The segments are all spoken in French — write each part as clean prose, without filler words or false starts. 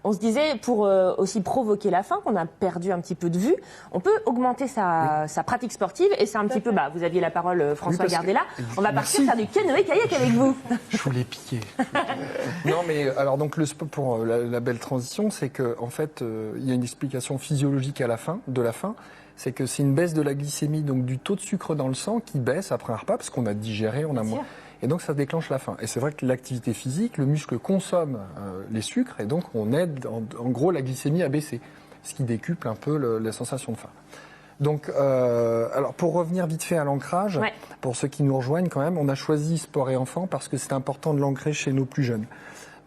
on se disait, pour aussi provoquer la faim, qu'on a perdu un petit peu de vue, on peut augmenter sa pratique sportive. Et c'est un petit peu, vous aviez la parole, François Gardella. On va partir faire du canoë-kayak avec vous. Je voulais piquer. Non, mais alors donc le sport, pour la belle transition, c'est que en fait, il y a une explication physiologique à la fin, de la faim. C'est que c'est une baisse de la glycémie, donc du taux de sucre dans le sang qui baisse après un repas parce qu'on a digéré, on a moins. Et donc ça déclenche la faim. Et c'est vrai que l'activité physique, le muscle consomme les sucres et donc on aide en gros la glycémie à baisser, ce qui décuple un peu la sensation de faim. Donc, alors pour revenir vite fait à l'ancrage, pour ceux qui nous rejoignent quand même, on a choisi sport et enfants parce que c'est important de l'ancrer chez nos plus jeunes.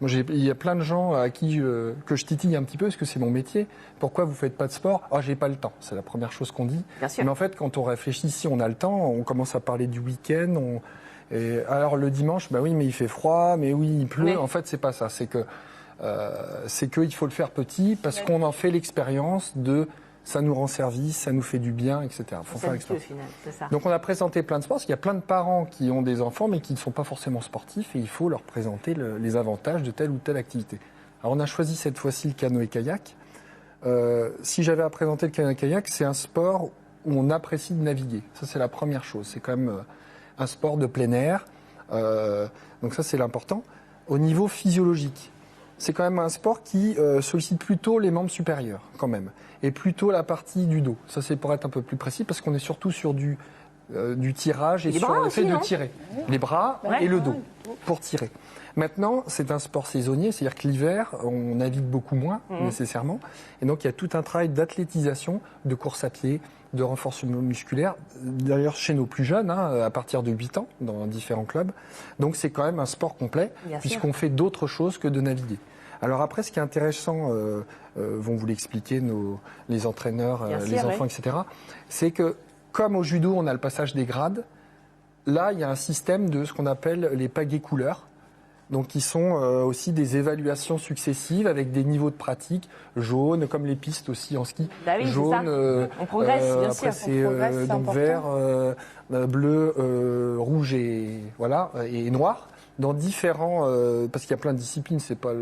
Moi, il y a plein de gens à qui que je titille un petit peu parce que c'est mon métier. Pourquoi vous faites pas de sport ? Ah, j'ai pas le temps. C'est la première chose qu'on dit. Mais en fait, quand on réfléchit, si on a le temps, on commence à parler du week-end. Et alors le dimanche, oui, mais il fait froid, mais oui, il pleut. En fait, c'est pas ça. C'est que il faut le faire petit parce qu'on en fait l'expérience de ça nous rend service, ça nous fait du bien, etc. Faut faire l'expérience. Donc on a présenté plein de sports parce qu'il y a plein de parents qui ont des enfants mais qui ne sont pas forcément sportifs et il faut leur présenter les avantages de telle ou telle activité. Alors on a choisi cette fois-ci le canoë-kayak. Si j'avais à présenter le canoë-kayak, c'est un sport où on apprécie de naviguer. Ça c'est la première chose. C'est quand même un sport de plein air. Donc ça c'est l'important. Au niveau physiologique, c'est quand même un sport qui sollicite plutôt les membres supérieurs quand même. Et plutôt la partie du dos. Ça, c'est pour être un peu plus précis, parce qu'on est surtout sur du tirage et sur le fait de tirer. Les bras et le dos, pour tirer. Maintenant, c'est un sport saisonnier, c'est-à-dire que l'hiver, on navigue beaucoup moins, nécessairement. Et donc, il y a tout un travail d'athlétisation, de course à pied, de renforcement musculaire. D'ailleurs, chez nos plus jeunes, à partir de 8 ans, dans différents clubs. Donc, c'est quand même un sport complet, puisqu'on fait d'autres choses que de naviguer. Alors après, ce qui est intéressant, vont vous l'expliquer les entraîneurs, les enfants, etc., c'est que comme au judo, on a le passage des grades, là, il y a un système de ce qu'on appelle les pagaies couleurs, donc qui sont aussi des évaluations successives avec des niveaux de pratique, jaune, comme les pistes aussi en ski, jaune, on progresse, bien sûr. Après, c'est donc vert, bleu, rouge et noir. Dans différents, parce qu'il y a plein de disciplines, c'est pas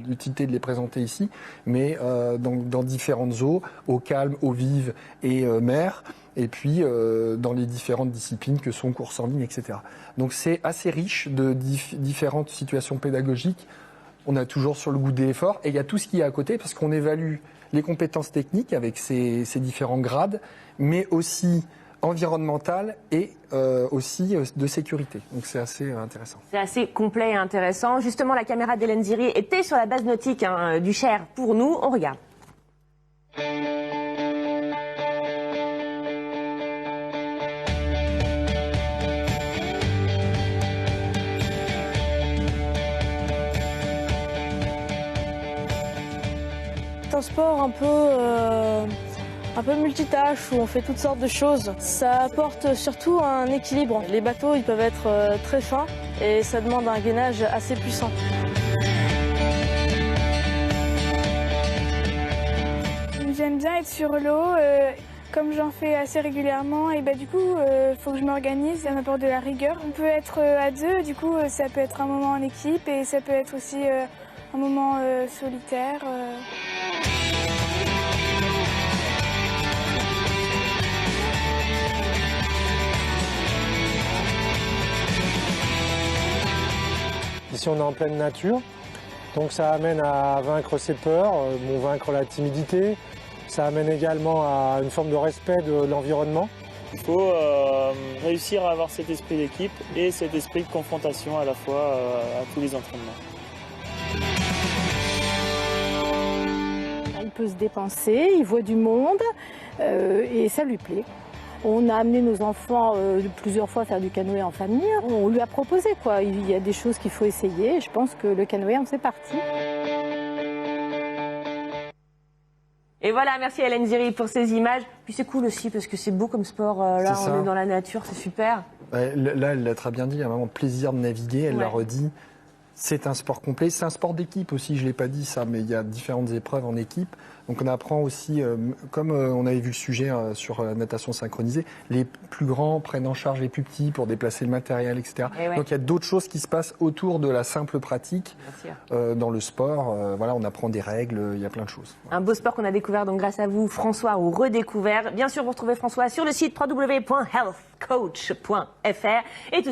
l'utilité de les présenter ici, mais dans différentes eaux, eau calme, eau vive et mer, et puis dans les différentes disciplines que sont course en ligne, etc. Donc c'est assez riche de différentes situations pédagogiques. On a toujours sur le goût de l'effort, et il y a tout ce qui est à côté, parce qu'on évalue les compétences techniques avec ces différents grades, mais aussi environnementale et aussi de sécurité. Donc c'est assez intéressant. C'est assez complet et intéressant. Justement, la caméra d'Hélène Ziri était sur la base nautique du Cher pour nous. On regarde. C'est un sport un peu multitâche où on fait toutes sortes de choses. Ça apporte surtout un équilibre. Les bateaux, ils peuvent être très fins et ça demande un gainage assez puissant. J'aime bien être sur l'eau. Comme j'en fais assez régulièrement, et du coup, faut que je m'organise, ça m'apporte de la rigueur. On peut être à deux, du coup, ça peut être un moment en équipe et ça peut être aussi un moment solitaire. Ici, on est en pleine nature, donc ça amène à vaincre ses peurs, vaincre la timidité. Ça amène également à une forme de respect de l'environnement. Il faut réussir à avoir cet esprit d'équipe et cet esprit de confrontation à la fois à tous les entraînements. Il peut se dépenser, il voit du monde et ça lui plaît. On a amené nos enfants plusieurs fois faire du canoë en famille. On lui a proposé quoi. Il y a des choses qu'il faut essayer. Je pense que le canoë en fait partie. Et voilà, merci à Hélène Ziri pour ces images. Puis c'est cool aussi parce que c'est beau comme sport. Là, on est dans la nature, c'est super. Là, elle l'a très bien dit. Il y a vraiment plaisir de naviguer. Elle l'a redit. C'est un sport complet, c'est un sport d'équipe aussi, je l'ai pas dit ça, mais il y a différentes épreuves en équipe. Donc on apprend aussi, comme on avait vu le sujet sur la natation synchronisée, les plus grands prennent en charge les plus petits pour déplacer le matériel, etc. Ouais. Donc il y a d'autres choses qui se passent autour de la simple pratique dans le sport. Voilà, on apprend des règles, il y a plein de choses. Un beau sport qu'on a découvert donc grâce à vous, François, ou redécouvert. Bien sûr, vous retrouvez François sur le site www.healthcoach.fr et tout de suite.